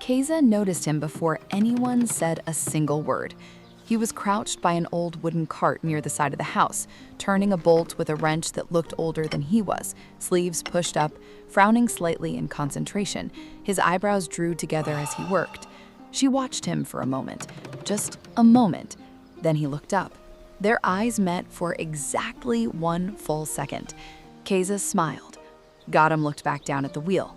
Keza noticed him before anyone said a single word. He was crouched by an old wooden cart near the side of the house, turning a bolt with a wrench that looked older than he was, sleeves pushed up, frowning slightly in concentration. His eyebrows drew together as he worked. She watched him for a moment, just a moment. Then he looked up. Their eyes met for exactly 1 full second. Keza smiled. Garam looked back down at the wheel.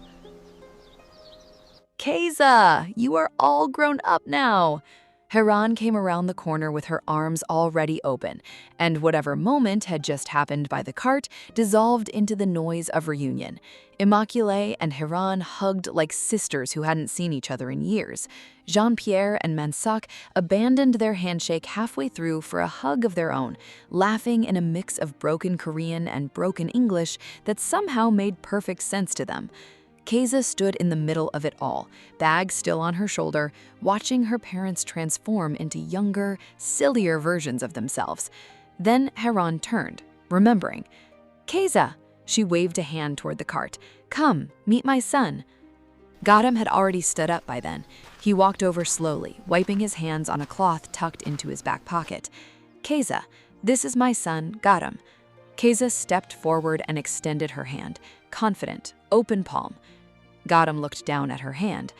Keza, you are all grown up now. Haran came around the corner with her arms already open, and whatever moment had just happened by the cart dissolved into the noise of reunion. Immaculée and Haran hugged like sisters who hadn't seen each other in years. Jean-Pierre and Mansak abandoned their handshake halfway through for a hug of their own, laughing in a mix of broken Korean and broken English that somehow made perfect sense to them. Keza stood in the middle of it all, bag still on her shoulder, watching her parents transform into younger, sillier versions of themselves. Then Haran turned, remembering. Keza! She waved a hand toward the cart. Come, meet my son. Garam had already stood up by then. He walked over slowly, wiping his hands on a cloth tucked into his back pocket. Keza, this is my son, Garam. Keza stepped forward and extended her hand, confident, open palm. Garam looked down at her hand.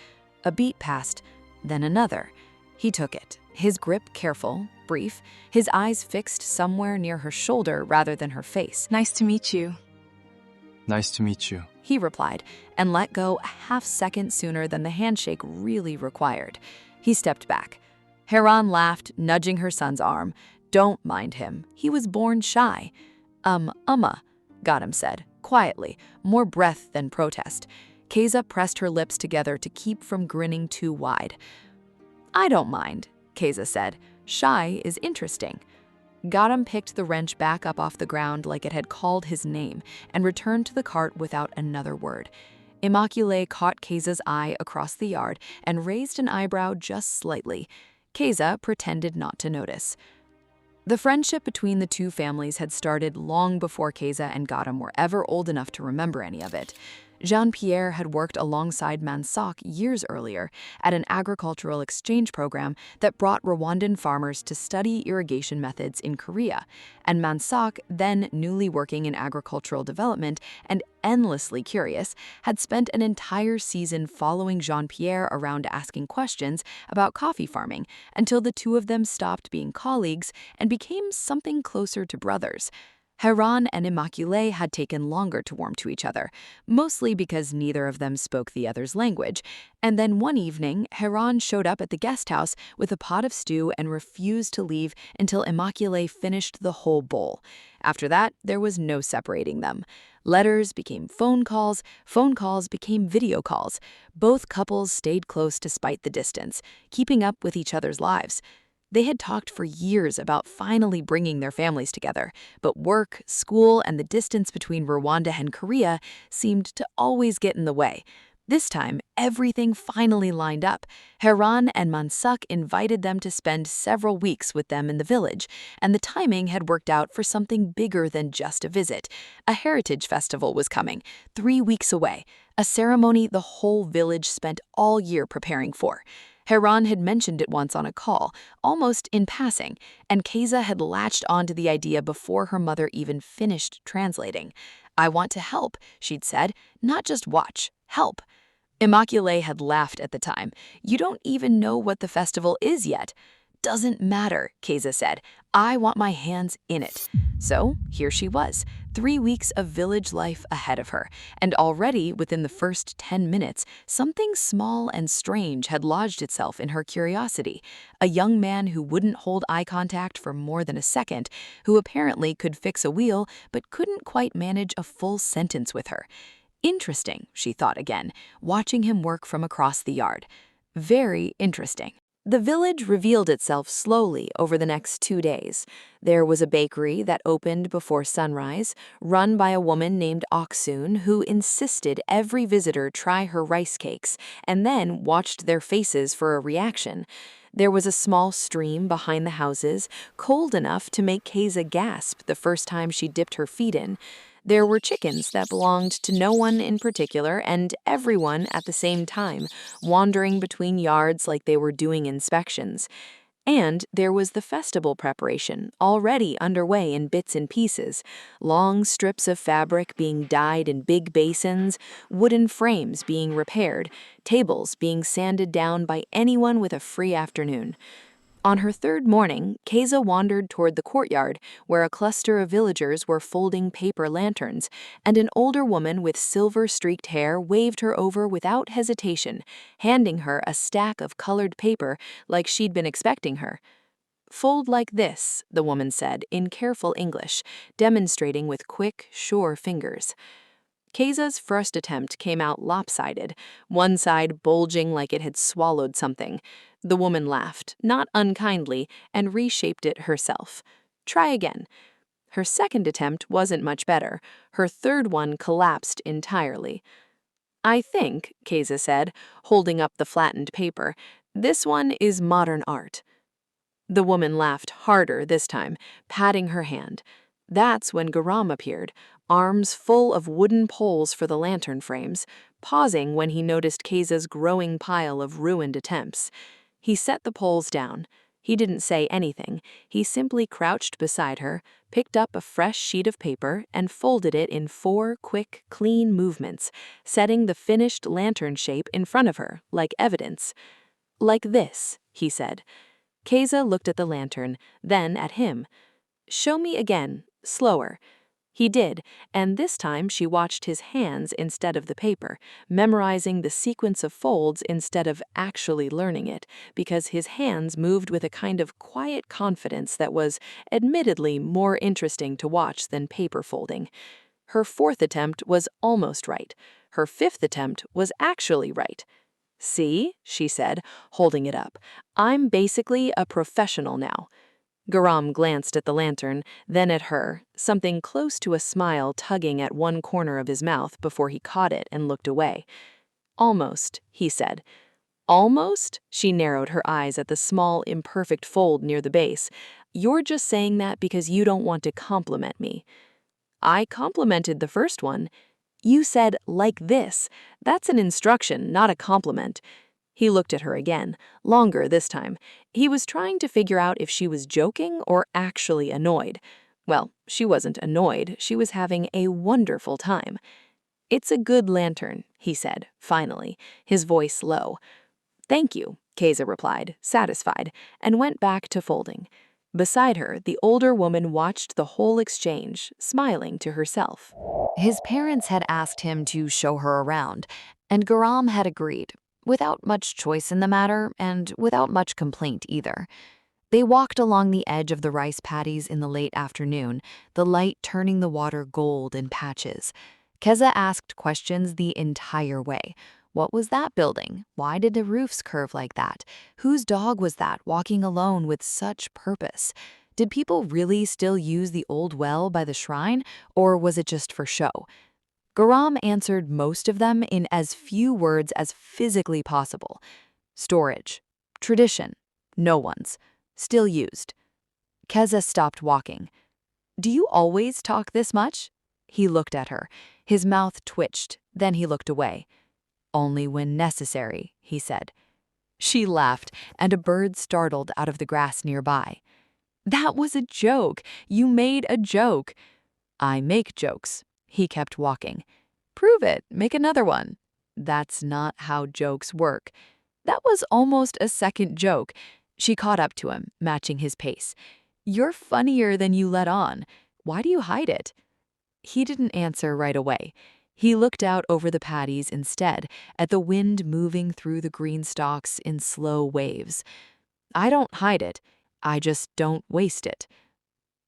A beat passed, then another. He took it, his grip careful, brief, his eyes fixed somewhere near her shoulder rather than her face. Nice to meet you. Nice to meet you, He replied, and let go a half-second sooner than the handshake really required. He stepped back. Haran laughed, nudging her son's arm. Don't mind him. He was born shy. Garam said, quietly, more breath than protest. Keza pressed her lips together to keep from grinning too wide. I don't mind, Keza said. Shy is interesting. Garam picked the wrench back up off the ground like it had called his name and returned to the cart without another word. Immaculée caught Keza's eye across the yard and raised an eyebrow just slightly. Keza pretended not to notice. The friendship between the two families had started long before Keza and Garam were ever old enough to remember any of it. Jean-Pierre had worked alongside Mansak years earlier at an agricultural exchange program that brought Rwandan farmers to study irrigation methods in Korea, and Mansak, then newly working in agricultural development and endlessly curious, had spent an entire season following Jean-Pierre around asking questions about coffee farming until the two of them stopped being colleagues and became something closer to brothers. Haran and Immaculée had taken longer to warm to each other, mostly because neither of them spoke the other's language. And then one evening, Haran showed up at the guest house with a pot of stew and refused to leave until Immaculée finished the whole bowl. After that, there was no separating them. Letters became phone calls became video calls. Both couples stayed close despite the distance, keeping up with each other's lives. They had talked for years about finally bringing their families together, but work, school, and the distance between Rwanda and Korea seemed to always get in the way. This time, everything finally lined up. Haran and Mansak invited them to spend several weeks with them in the village, and the timing had worked out for something bigger than just a visit. A heritage festival was coming, 3 weeks away, a ceremony the whole village spent all year preparing for. Haran had mentioned it once on a call, almost in passing, and Keza had latched onto the idea before her mother even finished translating. I want to help, she'd said, not just watch, help. Immaculée had laughed at the time. You don't even know what the festival is yet. Doesn't matter, Keza said. I want my hands in it. So here she was, 3 weeks of village life ahead of her, and already within the first 10 minutes, something small and strange had lodged itself in her curiosity. A young man who wouldn't hold eye contact for more than a second, who apparently could fix a wheel but couldn't quite manage a full sentence with her. Interesting, she thought again, watching him work from across the yard. Very interesting. The village revealed itself slowly over the next 2 days. There was a bakery that opened before sunrise, run by a woman named Oksun, who insisted every visitor try her rice cakes and then watched their faces for a reaction. There was a small stream behind the houses, cold enough to make Keza gasp the first time she dipped her feet in. There were chickens that belonged to no one in particular and everyone at the same time, wandering between yards like they were doing inspections. And there was the festival preparation, already underway in bits and pieces, long strips of fabric being dyed in big basins, wooden frames being repaired, tables being sanded down by anyone with a free afternoon. On her third morning, Keza wandered toward the courtyard where a cluster of villagers were folding paper lanterns, and an older woman with silver-streaked hair waved her over without hesitation, handing her a stack of colored paper like she'd been expecting her. "Fold like this," the woman said in careful English, demonstrating with quick, sure fingers. Keza's first attempt came out lopsided, one side bulging like it had swallowed something. The woman laughed, not unkindly, and reshaped it herself. "Try again." Her second attempt wasn't much better. Her third one collapsed entirely. "I think," Keza said, holding up the flattened paper, "this one is modern art." The woman laughed harder this time, patting her hand. That's when Garam appeared, arms full of wooden poles for the lantern frames, pausing when he noticed Keza's growing pile of ruined attempts. He set the poles down. He didn't say anything. He simply crouched beside her, picked up a fresh sheet of paper, and folded it in 4 quick, clean movements, setting the finished lantern shape in front of her, like evidence. "Like this," he said. Keza looked at the lantern, then at him. "Show me again, slower." He did, and this time she watched his hands instead of the paper, memorizing the sequence of folds instead of actually learning it, because his hands moved with a kind of quiet confidence that was, admittedly, more interesting to watch than paper folding. Her fourth attempt was almost right. Her fifth attempt was actually right. "See," she said, holding it up. "I'm basically a professional now." Garam glanced at the lantern, then at her, something close to a smile tugging at one corner of his mouth before he caught it and looked away. "Almost," he said. "Almost?" She narrowed her eyes at the small, imperfect fold near the base. "You're just saying that because you don't want to compliment me." "I complimented the first one." "You said, 'like this.' That's an instruction, not a compliment." He looked at her again, longer this time. He was trying to figure out if she was joking or actually annoyed. Well, she wasn't annoyed, she was having a wonderful time. "It's a good lantern," he said, finally, his voice low. "Thank you," Keza replied, satisfied, and went back to folding. Beside her, the older woman watched the whole exchange, smiling to herself. His parents had asked him to show her around, and Garam had agreed, without much choice in the matter and without much complaint either. They walked along the edge of the rice paddies in the late afternoon, the light turning the water gold in patches. Keza asked questions the entire way. What was that building? Why did the roofs curve like that? Whose dog was that walking alone with such purpose? Did people really still use the old well by the shrine, or was it just for show? Garam answered most of them in as few words as physically possible. Storage. Tradition. No one's. Still used. Keza stopped walking. "Do you always talk this much?" He looked at her. His mouth twitched, then he looked away. "Only when necessary," he said. She laughed, and a bird startled out of the grass nearby. "That was a joke. You made a joke." "I make jokes." He kept walking. "Prove it. Make another one." "That's not how jokes work." That was almost a second joke. She caught up to him, matching his pace. "You're funnier than you let on. Why do you hide it?" He didn't answer right away. He looked out over the paddies instead, at the wind moving through the green stalks in slow waves. "I don't hide it. I just don't waste it."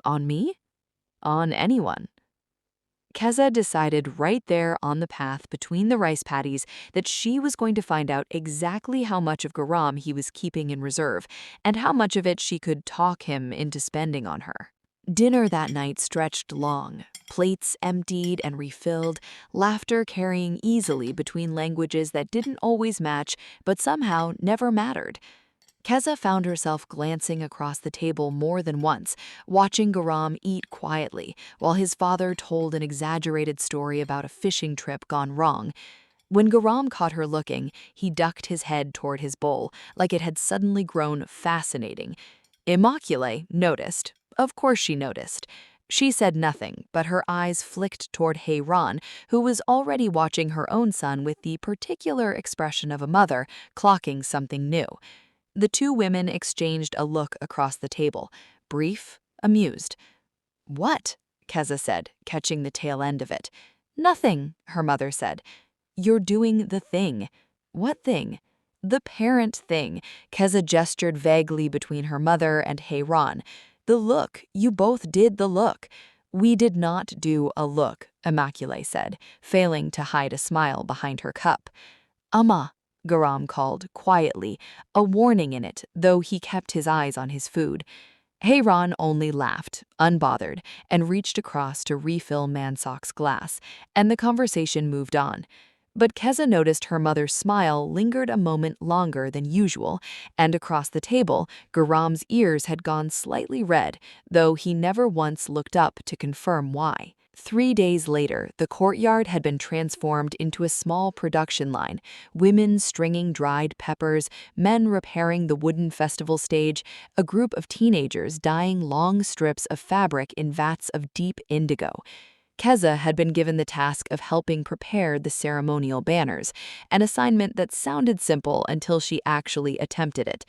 "On me?" "On anyone." Keza decided right there on the path between the rice paddies that she was going to find out exactly how much of Garam he was keeping in reserve and how much of it she could talk him into spending on her. Dinner that night stretched long, plates emptied and refilled, laughter carrying easily between languages that didn't always match but somehow never mattered. Keza found herself glancing across the table more than once, watching Garam eat quietly, while his father told an exaggerated story about a fishing trip gone wrong. When Garam caught her looking, he ducked his head toward his bowl, like it had suddenly grown fascinating. Immaculée noticed. Of course she noticed. She said nothing, but her eyes flicked toward Heyran, who was already watching her own son with the particular expression of a mother clocking something new. The two women exchanged a look across the table, brief, amused. "What?" Keza said, catching the tail end of it. "Nothing," her mother said. "You're doing the thing." "What thing?" "The parent thing." Keza gestured vaguely between her mother and Heyran. "The look. You both did the look." "We did not do a look," Immaculée said, failing to hide a smile behind her cup. "Amma," Garam called, quietly, a warning in it, though he kept his eyes on his food. Heyran only laughed, unbothered, and reached across to refill Mansok's glass, and the conversation moved on. But Keza noticed her mother's smile lingered a moment longer than usual, and across the table, Garam's ears had gone slightly red, though he never once looked up to confirm why. 3 days later, the courtyard had been transformed into a small production line, women stringing dried peppers, men repairing the wooden festival stage, a group of teenagers dyeing long strips of fabric in vats of deep indigo. Keza had been given the task of helping prepare the ceremonial banners, an assignment that sounded simple until she actually attempted it.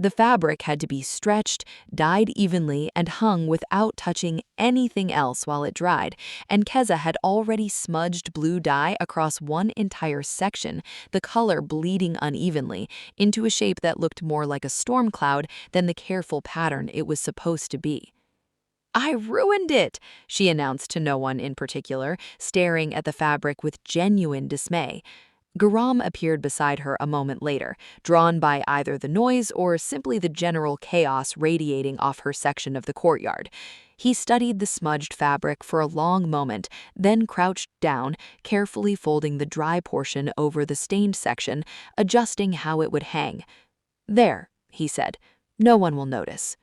The fabric had to be stretched, dyed evenly, and hung without touching anything else while it dried, and Keza had already smudged blue dye across one entire section, the color bleeding unevenly, into a shape that looked more like a storm cloud than the careful pattern it was supposed to be. "I ruined it," she announced to no one in particular, staring at the fabric with genuine dismay. Garam appeared beside her a moment later, drawn by either the noise or simply the general chaos radiating off her section of the courtyard. He studied the smudged fabric for a long moment, then crouched down, carefully folding the dry portion over the stained section, adjusting how it would hang. "There," he said. "No one will notice."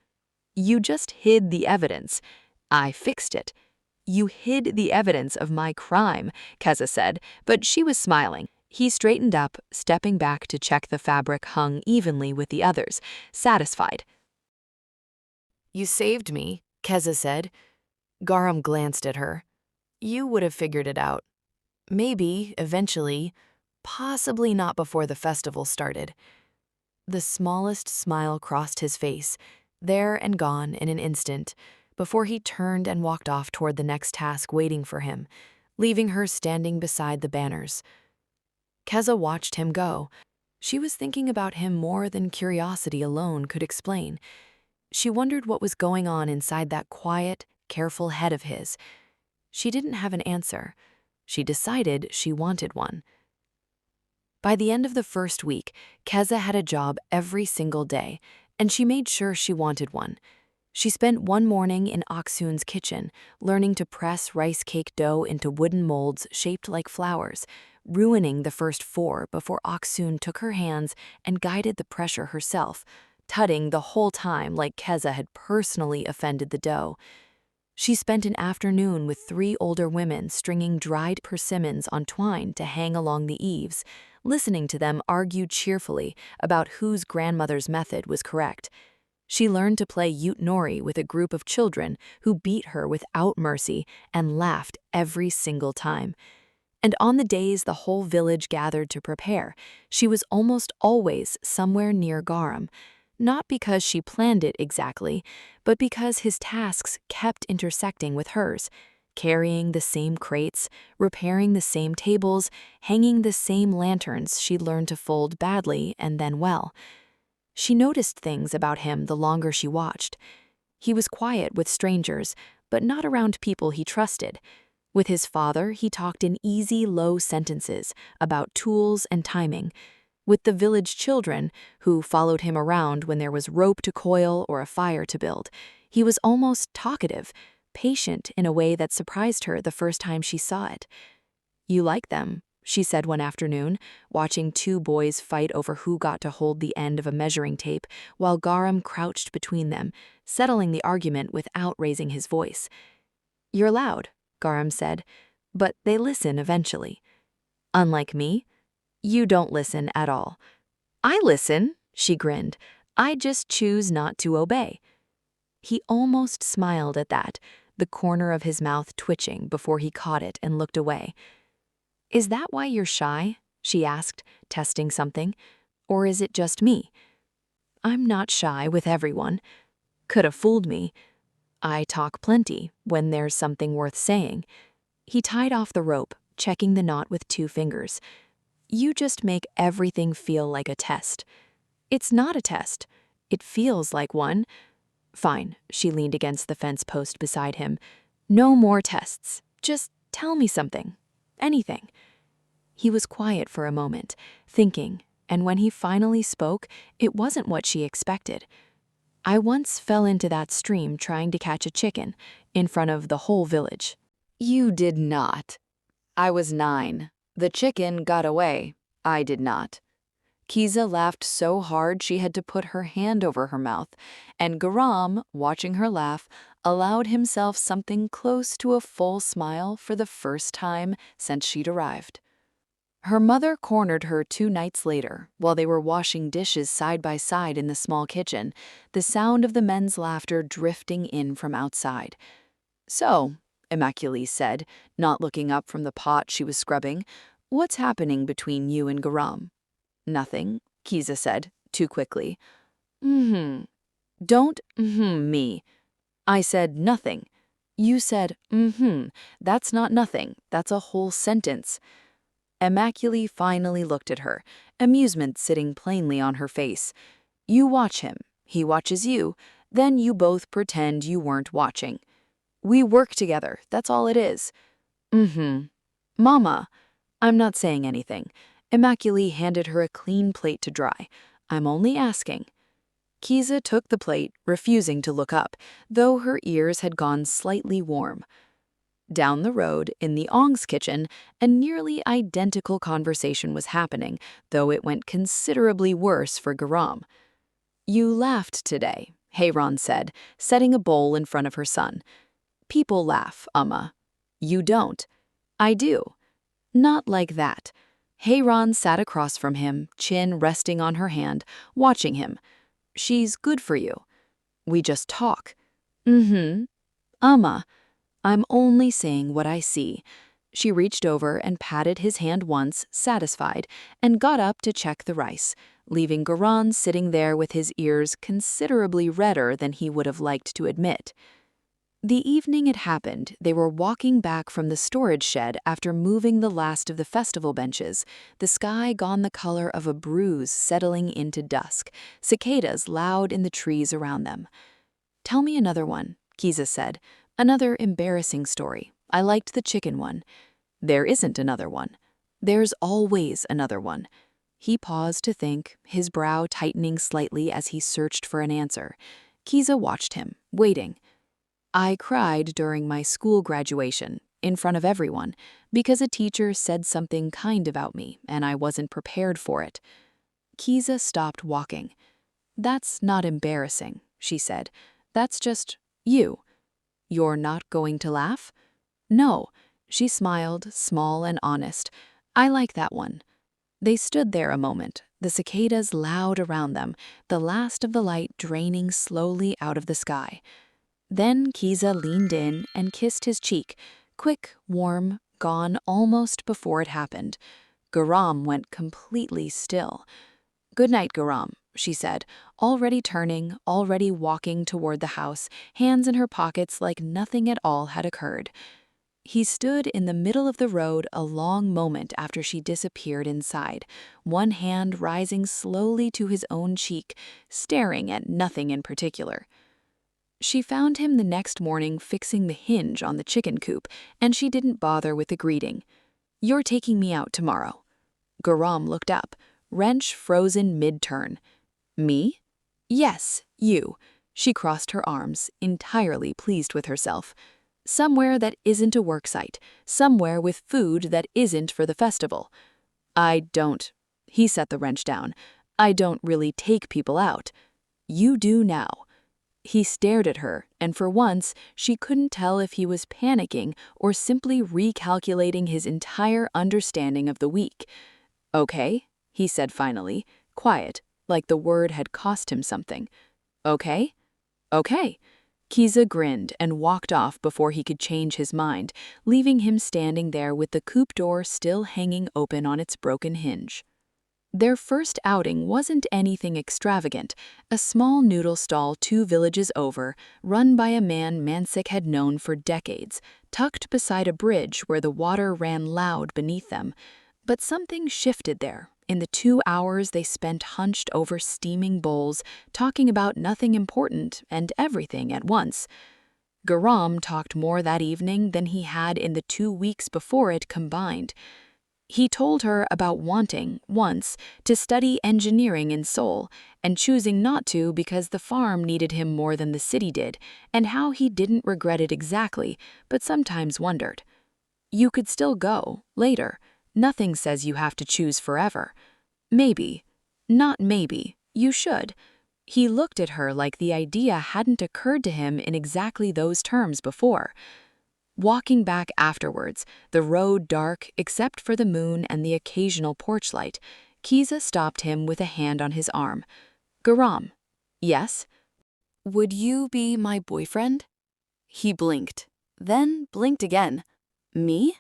"You just hid the evidence." "I fixed it." "You hid the evidence of my crime," Keza said, but she was smiling. He straightened up, stepping back to check the fabric hung evenly with the others, satisfied. "You saved me," Keza said. Garam glanced at her. "You would have figured it out. Maybe, eventually, possibly not before the festival started." The smallest smile crossed his face, there and gone in an instant, before he turned and walked off toward the next task waiting for him, leaving her standing beside the banners. Keza watched him go. She was thinking about him more than curiosity alone could explain. She wondered what was going on inside that quiet, careful head of his. She didn't have an answer. She decided she wanted one. By the end of the first week, Keza had a job every single day, and she made sure she wanted one. She spent one morning in Aksun's kitchen, learning to press rice cake dough into wooden molds shaped like flowers, ruining the first 4 before Aksun took her hands and guided the pressure herself, tutting the whole time like Keza had personally offended the dough. She spent an afternoon with 3 older women stringing dried persimmons on twine to hang along the eaves, listening to them argue cheerfully about whose grandmother's method was correct. She learned to play Ute-Nori with a group of children who beat her without mercy and laughed every single time. And on the days the whole village gathered to prepare, she was almost always somewhere near Garam, not because she planned it exactly, but because his tasks kept intersecting with hers, carrying the same crates, repairing the same tables, hanging the same lanterns she learned to fold badly and then well. She noticed things about him the longer she watched. He was quiet with strangers, but not around people he trusted. With his father, he talked in easy, low sentences about tools and timing. With the village children, who followed him around when there was rope to coil or a fire to build, he was almost talkative, patient in a way that surprised her the first time she saw it. "You like them," she said one afternoon, watching two boys fight over who got to hold the end of a measuring tape while Garam crouched between them, settling the argument without raising his voice. "You're loud," Garam said, "but they listen eventually. Unlike me, you don't listen at all." "I listen," she grinned. "I just choose not to obey." He almost smiled at that, the corner of his mouth twitching before he caught it and looked away. "Is that why you're shy?" she asked, testing something. "Or is it just me?" "I'm not shy with everyone." "Could have fooled me." "I talk plenty when there's something worth saying." He tied off the rope, checking the knot with 2 fingers. "You just make everything feel like a test." "It's not a test. It feels like one." "Fine," she leaned against the fence post beside him. "No more tests. Just tell me something. Anything." He was quiet for a moment, thinking, and when he finally spoke, it wasn't what she expected. "I once fell into that stream trying to catch a chicken, in front of the whole village." "You did not." "I was 9. The chicken got away. I did not." Keza laughed so hard she had to put her hand over her mouth, and Garam, watching her laugh, allowed himself something close to a full smile for the first time since she'd arrived. Her mother cornered her 2 nights later, while they were washing dishes side by side in the small kitchen, the sound of the men's laughter drifting in from outside. "So," Immaculée said, not looking up from the pot she was scrubbing, "what's happening between you and Garam?" "Nothing," Keza said, too quickly. "Don't me." "I said nothing." "You said That's not nothing. That's a whole sentence." Immaculée finally looked at her, amusement sitting plainly on her face. "You watch him, he watches you, then you both pretend you weren't watching. We work together, that's all it is." "Mama." "I'm not saying anything." Immaculée handed her a clean plate to dry. "I'm only asking." Keza took the plate, refusing to look up, though her ears had gone slightly warm. Down the road, in the Ong's kitchen, a nearly identical conversation was happening, though it went considerably worse for Garam. "You laughed today," Hayron said, setting a bowl in front of her son. "People laugh, Amma." "You don't." "I do." "Not like that." Hayron sat across from him, chin resting on her hand, watching him. "She's good for you." "We just talk." Amma. "I'm only saying what I see." She reached over and patted his hand once, satisfied, and got up to check the rice, leaving Garam sitting there with his ears considerably redder than he would have liked to admit. The evening it happened, they were walking back from the storage shed after moving the last of the festival benches, the sky gone the color of a bruise settling into dusk, cicadas loud in the trees around them. "Tell me another one," Keza said. "Another embarrassing story. I liked the chicken one." "There isn't another one." "There's always another one." He paused to think, his brow tightening slightly as he searched for an answer. Keza watched him, waiting. "I cried during my school graduation, in front of everyone, because a teacher said something kind about me and I wasn't prepared for it." Keza stopped walking. "That's not embarrassing," she said. "That's just you." "You're not going to laugh?" "No." She smiled, small and honest. "I like that one." They stood there a moment, the cicadas loud around them, the last of the light draining slowly out of the sky. Then Keza leaned in and kissed his cheek, quick, warm, gone almost before it happened. Garam went completely still. "Good night, Garam," she said, already turning, already walking toward the house, hands in her pockets like nothing at all had occurred. He stood in the middle of the road a long moment after she disappeared inside, one hand rising slowly to his own cheek, staring at nothing in particular. She found him the next morning fixing the hinge on the chicken coop, and she didn't bother with the greeting. "You're taking me out tomorrow." Garam looked up, wrench frozen mid-turn. "Me?" "Yes, you." She crossed her arms, entirely pleased with herself. Somewhere that isn't a work site, somewhere with food that isn't for the festival. I don't. He set the wrench down. I don't really take people out. You do now. He stared at her, and for once, she couldn't tell if he was panicking or simply recalculating his entire understanding of the week. Okay, he said finally, quiet, like the word had cost him something. Okay? Okay. Keza grinned and walked off before he could change his mind, leaving him standing there with the coupe door still hanging open on its broken hinge. Their first outing wasn't anything extravagant, a small noodle stall 2 villages over, run by a man Mansik had known for decades, tucked beside a bridge where the water ran loud beneath them. But something shifted there, in the 2 hours they spent hunched over steaming bowls, talking about nothing important and everything at once. Garam talked more that evening than he had in the 2 weeks before it combined. He told her about wanting, once, to study engineering in Seoul, and choosing not to because the farm needed him more than the city did, and how he didn't regret it exactly, but sometimes wondered. You could still go, later. Nothing says you have to choose forever. Maybe, not maybe, you should. He looked at her like the idea hadn't occurred to him in exactly those terms before. Walking back afterwards, the road dark except for the moon and the occasional porch light, Keza stopped him with a hand on his arm. Garam. Yes? Would you be my boyfriend? He blinked, then blinked again. Me?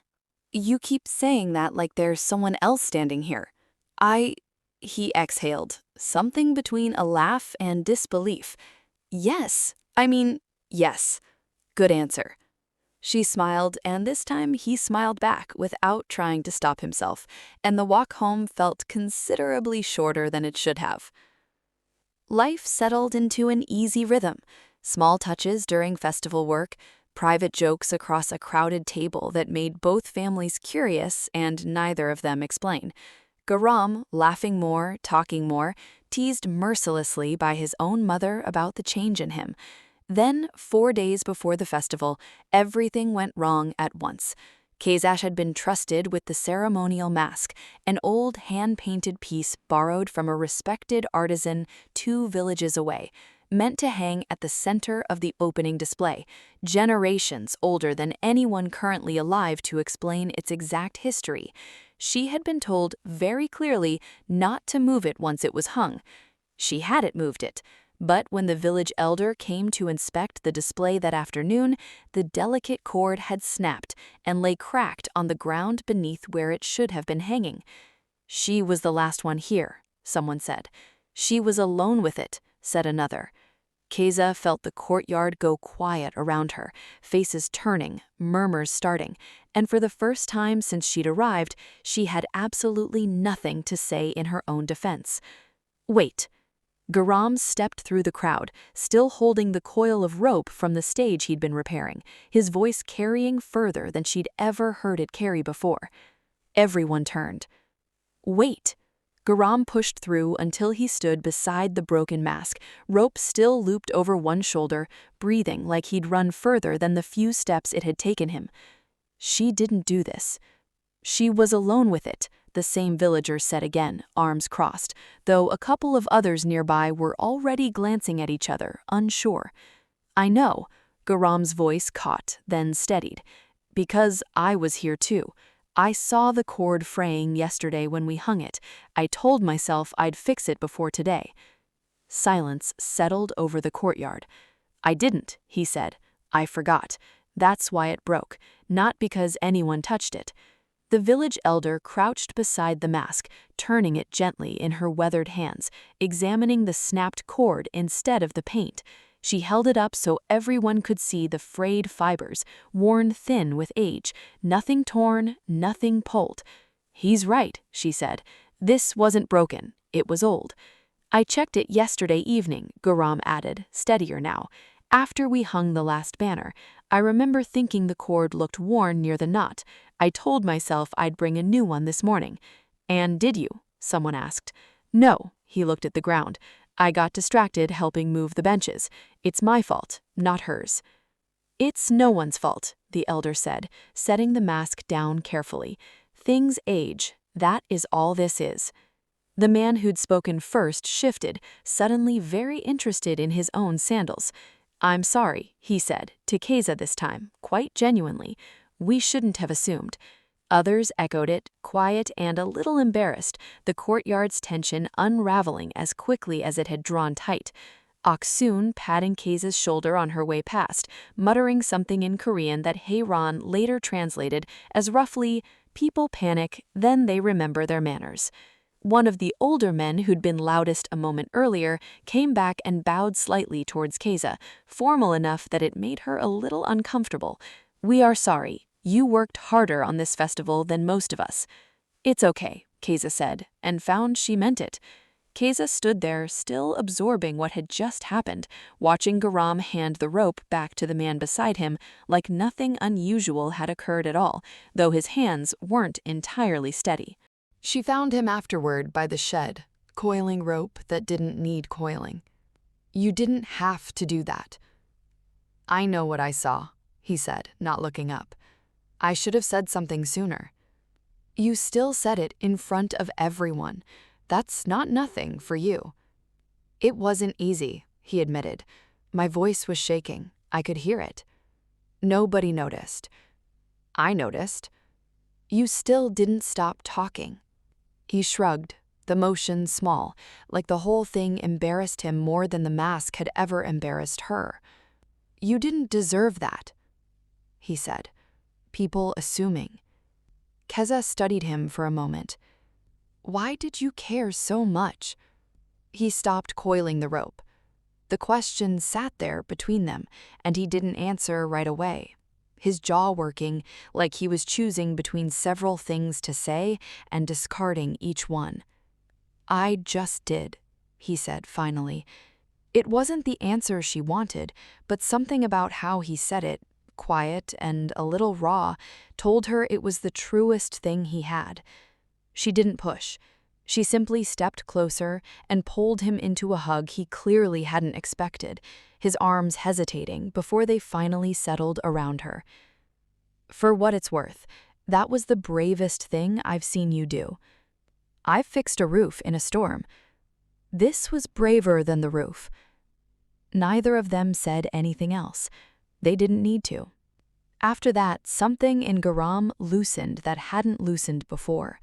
You keep saying that like there's someone else standing here. He exhaled, something between a laugh and disbelief. Yes. Yes. Good answer. She smiled, and this time he smiled back without trying to stop himself, and the walk home felt considerably shorter than it should have. Life settled into an easy rhythm. Small touches during festival work, private jokes across a crowded table that made both families curious and neither of them explain. Garam, laughing more, talking more, teased mercilessly by his own mother about the change in him. Then, 4 days before the festival, everything went wrong at once. Keza had been trusted with the ceremonial mask, an old hand-painted piece borrowed from a respected artisan 2 villages away, meant to hang at the center of the opening display, generations older than anyone currently alive to explain its exact history. She had been told very clearly not to move it once it was hung. She hadn't moved it. But when the village elder came to inspect the display that afternoon, the delicate cord had snapped and lay cracked on the ground beneath where it should have been hanging. She was the last one here, someone said. She was alone with it, said another. Keza felt the courtyard go quiet around her, faces turning, murmurs starting, and for the first time since she'd arrived, she had absolutely nothing to say in her own defense. Wait. Garam stepped through the crowd, still holding the coil of rope from the stage he'd been repairing, his voice carrying further than she'd ever heard it carry before. Everyone turned. Wait! Garam pushed through until he stood beside the broken mask, rope still looped over one shoulder, breathing like he'd run further than the few steps it had taken him. She didn't do this. She was alone with it, the same villager said again, arms crossed, though a couple of others nearby were already glancing at each other, unsure. I know, Garam's voice caught, then steadied. Because I was here too. I saw the cord fraying yesterday when we hung it. I told myself I'd fix it before today. Silence settled over the courtyard. I didn't, he said. I forgot. That's why it broke, not because anyone touched it. The village elder crouched beside the mask, turning it gently in her weathered hands, examining the snapped cord instead of the paint. She held it up so everyone could see the frayed fibers, worn thin with age, nothing torn, nothing pulled. He's right, she said. This wasn't broken, it was old. I checked it yesterday evening, Garam added, steadier now. After we hung the last banner, I remember thinking the cord looked worn near the knot. I told myself I'd bring a new one this morning. And did you? Someone asked. No, he looked at the ground. I got distracted helping move the benches. It's my fault, not hers. It's no one's fault, the elder said, setting the mask down carefully. Things age, that is all this is. The man who'd spoken first shifted, suddenly very interested in his own sandals. I'm sorry, he said, to Keza this time, quite genuinely. We shouldn't have assumed. Others echoed it, quiet and a little embarrassed, the courtyard's tension unraveling as quickly as it had drawn tight. Oksoon patting Keza's shoulder on her way past, muttering something in Korean that Heyron later translated as roughly, people panic, then they remember their manners. One of the older men who'd been loudest a moment earlier came back and bowed slightly towards Keza, formal enough that it made her a little uncomfortable. We are sorry. You worked harder on this festival than most of us. It's okay, Keza said, and found she meant it. Keza stood there, still absorbing what had just happened, watching Garam hand the rope back to the man beside him like nothing unusual had occurred at all, though his hands weren't entirely steady. She found him afterward by the shed, coiling rope that didn't need coiling. You didn't have to do that. I know what I saw, he said, not looking up. I should have said something sooner. You still said it in front of everyone. That's not nothing for you. It wasn't easy, he admitted. My voice was shaking. I could hear it. Nobody noticed. I noticed. You still didn't stop talking. He shrugged, the motion small, like the whole thing embarrassed him more than the mask had ever embarrassed her. You didn't deserve that, he said. People assuming. Keza studied him for a moment. Why did you care so much? He stopped coiling the rope. The question sat there between them, and he didn't answer right away. His jaw working, like he was choosing between several things to say and discarding each one. I just did, he said finally. It wasn't the answer she wanted, but something about how he said it, quiet and a little raw, told her it was the truest thing he had. She didn't push. She simply stepped closer and pulled him into a hug he clearly hadn't expected, his arms hesitating before they finally settled around her. For what it's worth, that was the bravest thing I've seen you do. I've fixed a roof in a storm. This was braver than the roof. Neither of them said anything else. They didn't need to. After that, something in Garam loosened that hadn't loosened before.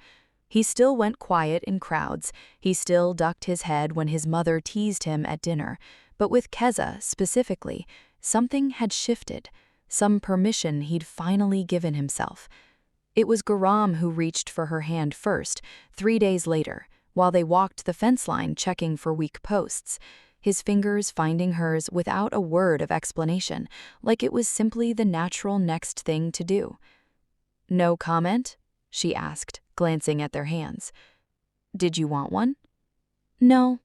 He still went quiet in crowds, he still ducked his head when his mother teased him at dinner, but with Keza, specifically, something had shifted, some permission he'd finally given himself. It was Garam who reached for her hand first, 3 days later, while they walked the fence line checking for weak posts, his fingers finding hers without a word of explanation, like it was simply the natural next thing to do. No comment? She asked, glancing at their hands. Did you want one? No,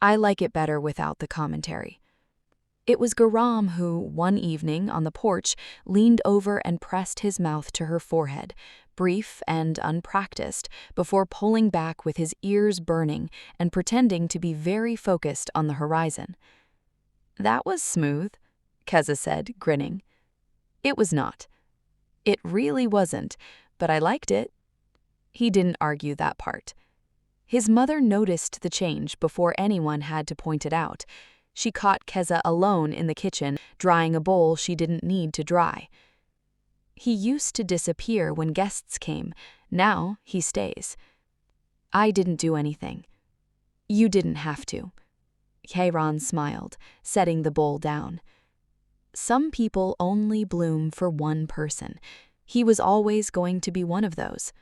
I like it better without the commentary. It was Garam who, one evening on the porch, leaned over and pressed his mouth to her forehead, brief and unpracticed, before pulling back with his ears burning and pretending to be very focused on the horizon. That was smooth, Keza said, grinning. It was not. It really wasn't, but I liked it. He didn't argue that part. His mother noticed the change before anyone had to point it out. She caught Keza alone in the kitchen, drying a bowl she didn't need to dry. He used to disappear when guests came. Now he stays. I didn't do anything. You didn't have to. Heyron smiled, setting the bowl down. Some people only bloom for one person. He was always going to be one of those.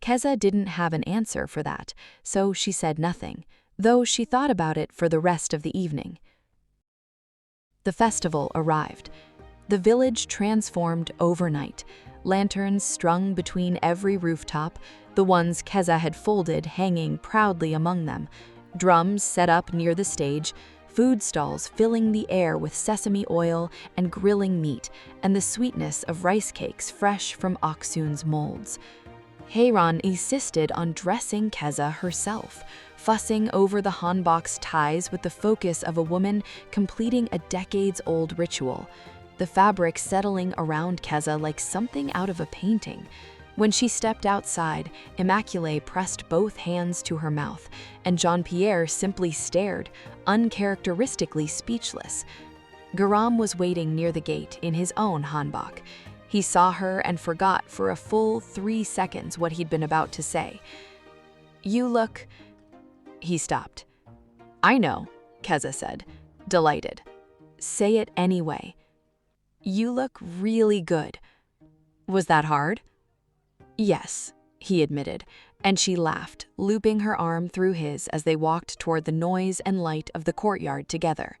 Keza didn't have an answer for that, so she said nothing, though she thought about it for the rest of the evening. The festival arrived. The village transformed overnight, lanterns strung between every rooftop, the ones Keza had folded hanging proudly among them, drums set up near the stage, food stalls filling the air with sesame oil and grilling meat, and the sweetness of rice cakes fresh from Oksoon's molds. Heyron insisted on dressing Keza herself, fussing over the hanbok's ties with the focus of a woman completing a decades-old ritual. the fabric settling around Keza like something out of a painting. When she stepped outside, Immaculée pressed both hands to her mouth, and Jean-Pierre simply stared, uncharacteristically speechless. Garam was waiting near the gate in his own hanbok. He saw her and forgot for a full 3 seconds what he'd been about to say. "You look—" He stopped. "I know," Keza said, delighted. "Say it anyway. You look really good." "Was that hard?" "Yes," he admitted, and she laughed, looping her arm through his as they walked toward the noise and light of the courtyard together.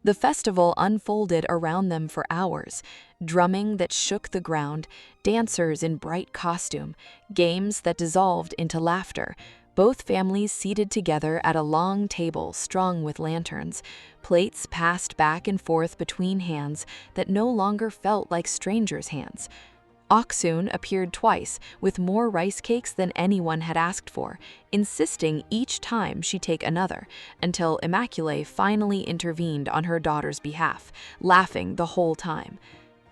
The festival unfolded around them for hours, drumming that shook the ground, dancers in bright costume, games that dissolved into laughter, both families seated together at a long table strung with lanterns, plates passed back and forth between hands that no longer felt like strangers' hands. Oksun appeared twice with more rice cakes than anyone had asked for, insisting each time she take another, until Immaculée finally intervened on her daughter's behalf, laughing the whole time.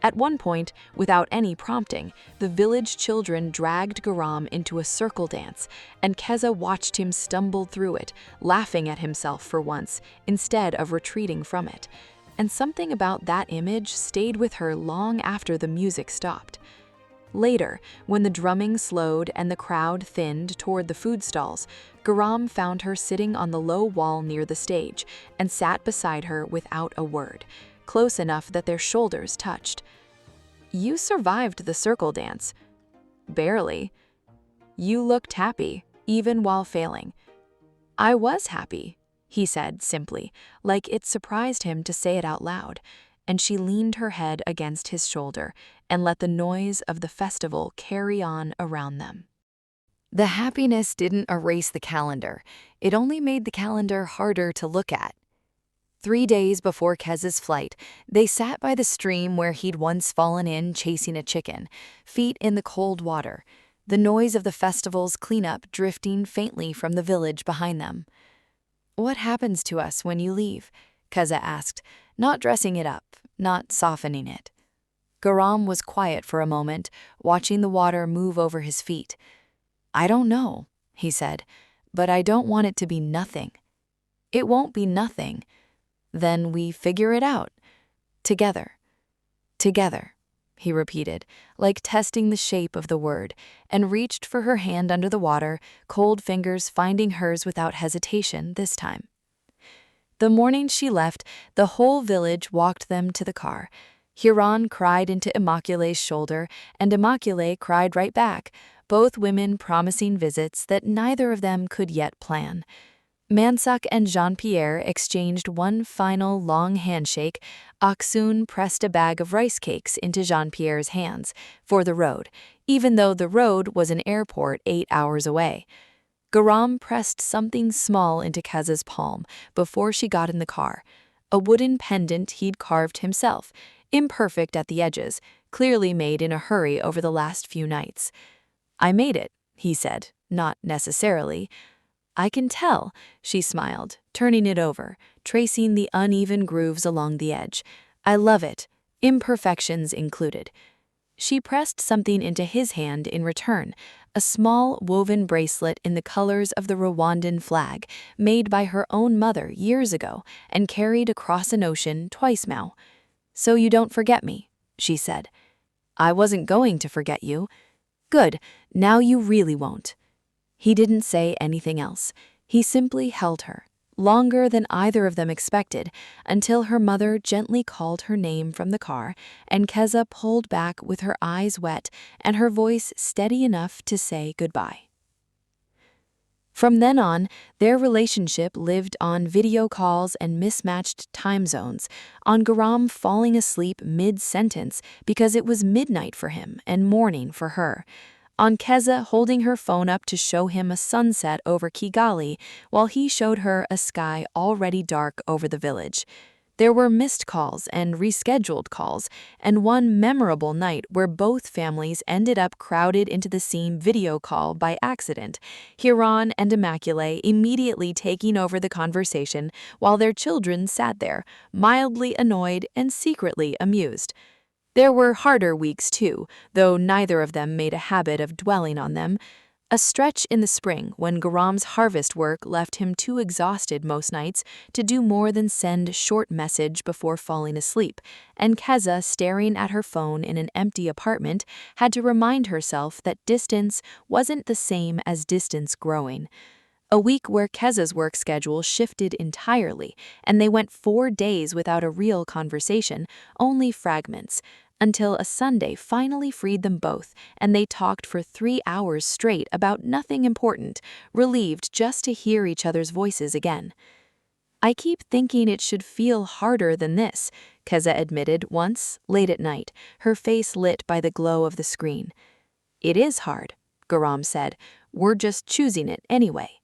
At one point, without any prompting, the village children dragged Garam into a circle dance, and Keza watched him stumble through it, laughing at himself for once, instead of retreating from it. And something about that image stayed with her long after the music stopped. Later, when the drumming slowed and the crowd thinned toward the food stalls, Garam found her sitting on the low wall near the stage and sat beside her without a word, close enough that their shoulders touched. "You survived the circle dance." "Barely." "You looked happy, even while failing." "I was happy," he said simply, like it surprised him to say it out loud, and she leaned her head against his shoulder and let the noise of the festival carry on around them. The happiness didn't erase the calendar. It only made the calendar harder to look at. 3 days before Keza's flight, they sat by the stream where he'd once fallen in chasing a chicken, feet in the cold water, the noise of the festival's cleanup drifting faintly from the village behind them. "What happens to us when you leave?" Keza asked, not dressing it up, not softening it. Garam was quiet for a moment, watching the water move over his feet. "I don't know," he said, "but I don't want it to be nothing." "It won't be nothing." "Then we figure it out. Together." "Together," he repeated, like testing the shape of the word, and reached for her hand under the water, cold fingers finding hers without hesitation this time. The morning she left, the whole village walked them to the car. Huron cried into Immaculée's shoulder, and Immaculée cried right back, both women promising visits that neither of them could yet plan. Mansak and Jean-Pierre exchanged one final long handshake. Oksun pressed a bag of rice cakes into Jean-Pierre's hands for the road, even though the road was an airport 8 hours away. Garam pressed something small into Keza's palm before she got in the car, a wooden pendant he'd carved himself, imperfect at the edges, clearly made in a hurry over the last few nights. "I made it," he said, not necessarily. "I can tell," she smiled, turning it over, tracing the uneven grooves along the edge. "I love it, imperfections included." She pressed something into his hand in return, a small woven bracelet in the colors of the Rwandan flag, made by her own mother years ago and carried across an ocean twice now. "So you don't forget me," she said. "I wasn't going to forget you." "Good, now you really won't." He didn't say anything else. He simply held her, longer than either of them expected, until her mother gently called her name from the car, and Keza pulled back with her eyes wet and her voice steady enough to say goodbye. From then on, their relationship lived on video calls and mismatched time zones, on Garam falling asleep mid-sentence because it was midnight for him and morning for her, on Keza holding her phone up to show him a sunset over Kigali while he showed her a sky already dark over the village. There were missed calls and rescheduled calls, and one memorable night where both families ended up crowded into the same video call by accident, Hiran and Immaculée immediately taking over the conversation while their children sat there, mildly annoyed and secretly amused. There were harder weeks too, though neither of them made a habit of dwelling on them. A stretch in the spring when Garam's harvest work left him too exhausted most nights to do more than send short message before falling asleep, and Keza, staring at her phone in an empty apartment, had to remind herself that distance wasn't the same as distance growing. A week where Keza's work schedule shifted entirely, and they went 4 days without a real conversation, only fragments, until a Sunday finally freed them both, and they talked for 3 hours straight about nothing important, relieved just to hear each other's voices again. "I keep thinking it should feel harder than this," Keza admitted once, late at night, her face lit by the glow of the screen. "It is hard," Garam said. "We're just choosing it anyway."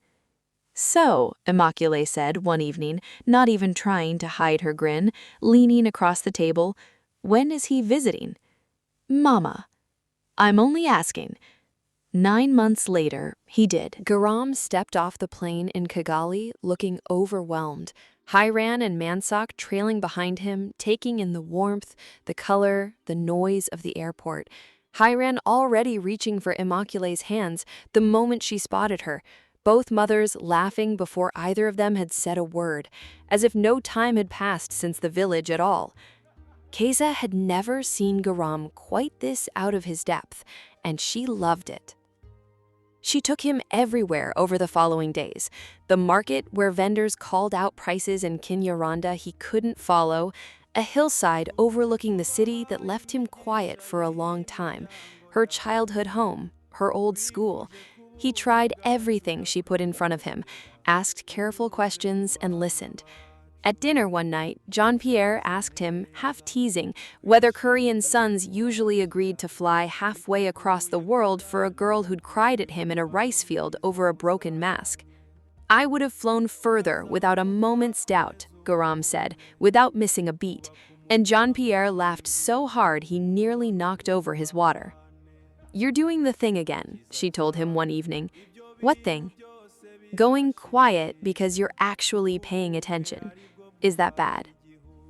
"So," Immaculée said one evening, not even trying to hide her grin, leaning across the table, "when is he visiting?" "Mama." "I'm only asking." 9 months later, he did. Garam stepped off the plane in Kigali, looking overwhelmed. Hiran and Mansak trailing behind him, taking in the warmth, the color, the noise of the airport. Hiran already reaching for Immaculée's hands the moment she spotted her, both mothers laughing before either of them had said a word, as if no time had passed since the village at all. Keza had never seen Garam quite this out of his depth, and she loved it. She took him everywhere over the following days. The market where vendors called out prices in Kinyarwanda he couldn't follow, a hillside overlooking the city that left him quiet for a long time, her childhood home, her old school. He tried everything she put in front of him, asked careful questions, and listened. At dinner one night, Jean-Pierre asked him, half teasing, whether Korean sons usually agreed to fly halfway across the world for a girl who'd cried at him in a rice field over a broken mask. "I would have flown further without a moment's doubt," Garam said, without missing a beat, and Jean-Pierre laughed so hard he nearly knocked over his water. "You're doing the thing again," she told him one evening. "What thing?" "Going quiet because you're actually paying attention. Is that bad?"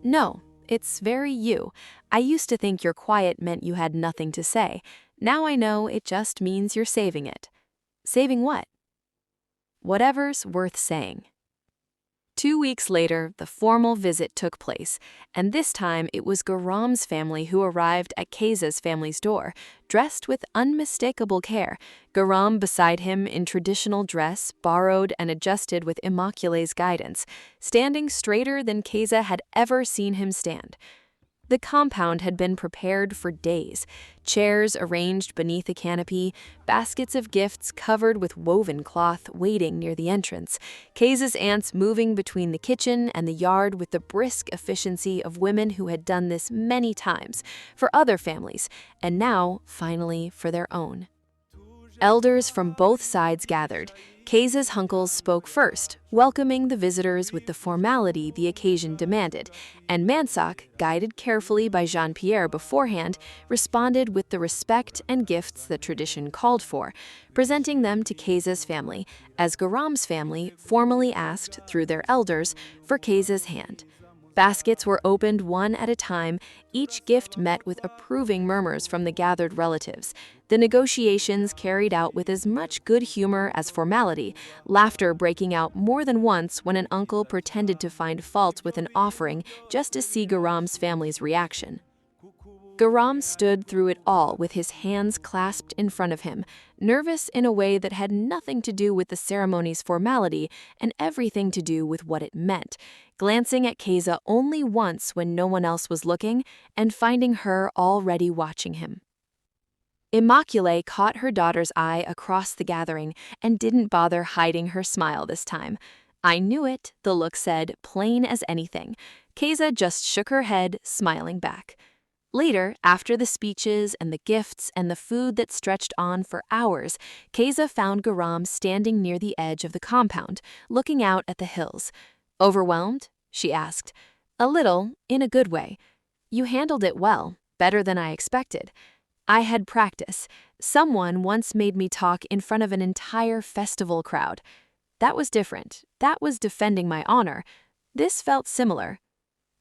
"No, it's very you. I used to think your quiet meant you had nothing to say. Now I know it just means you're saving it." "Saving what?" "Whatever's worth saying." 2 weeks later, the formal visit took place, and this time it was Garam's family who arrived at Keza's family's door, dressed with unmistakable care, Garam beside him in traditional dress, borrowed and adjusted with Immaculée's guidance, standing straighter than Keza had ever seen him stand. The compound had been prepared for days, chairs arranged beneath a canopy, baskets of gifts covered with woven cloth waiting near the entrance, Keza's aunts moving between the kitchen and the yard with the brisk efficiency of women who had done this many times, for other families, and now, finally, for their own. Elders from both sides gathered. Keza's uncles spoke first, welcoming the visitors with the formality the occasion demanded, and Mansak, guided carefully by Jean-Pierre beforehand, responded with the respect and gifts that tradition called for, presenting them to Keza's family, as Garam's family formally asked, through their elders, for Keza's hand. Baskets were opened one at a time, each gift met with approving murmurs from the gathered relatives. The negotiations carried out with as much good humor as formality, laughter breaking out more than once when an uncle pretended to find fault with an offering just to see Garam's family's reaction. Garam stood through it all with his hands clasped in front of him, nervous in a way that had nothing to do with the ceremony's formality and everything to do with what it meant, glancing at Keza only once when no one else was looking and finding her already watching him. Immaculée caught her daughter's eye across the gathering and didn't bother hiding her smile this time. "I knew it," the look said, plain as anything. Keza just shook her head, smiling back. Later, after the speeches and the gifts and the food that stretched on for hours, Keza found Garam standing near the edge of the compound, looking out at the hills. "Overwhelmed?" she asked. A little, in a good way. You handled it well, better than I expected. I had practice. Someone once made me talk in front of an entire festival crowd. That was different. That was defending my honor. This felt similar.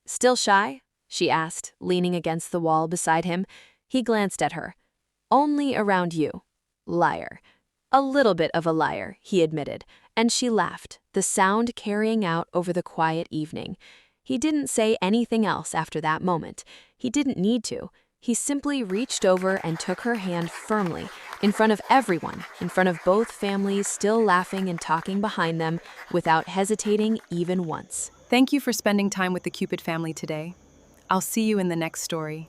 Still shy? She asked, leaning against the wall beside him. He glanced at her. Only around you. Liar. A little bit of a liar, he admitted, and she laughed, the sound carrying out over the quiet evening. He didn't say anything else after that moment. He didn't need to. He simply reached over and took her hand firmly, in front of everyone, in front of both families still laughing and talking behind them, without hesitating even once. Thank you for spending time with the Cupid family today. I'll see you in the next story.